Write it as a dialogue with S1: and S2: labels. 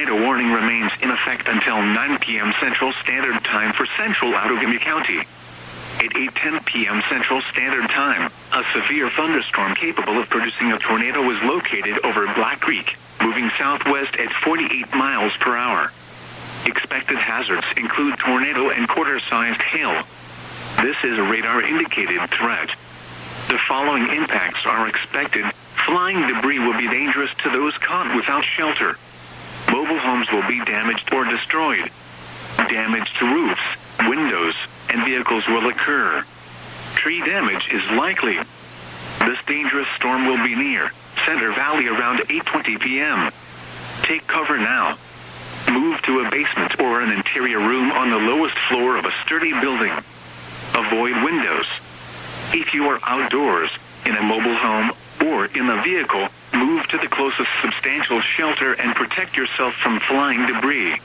S1: tornado warning remains in effect until 9 p.m. Central Standard Time for central Outagamie County. At 8:10 p.m. Central Standard Time, a severe thunderstorm capable of producing a tornado was located over Black Creek, moving southwest at 48 miles per hour. Expected hazards include tornado and quarter-sized hail. This is a radar-indicated threat. The following impacts are expected. Flying debris will be dangerous to those caught without shelter. Mobile homes will be damaged or destroyed. Damage to roofs, windows, and vehicles will occur. Tree damage is likely. This dangerous storm will be near Center Valley around 8:20 p.m. Take cover now. Move to a basement or an interior room on the lowest floor of a sturdy building. Avoid windows. If you are outdoors, in a mobile home, or in a vehicle, move to the closest substantial shelter and protect yourself from flying debris.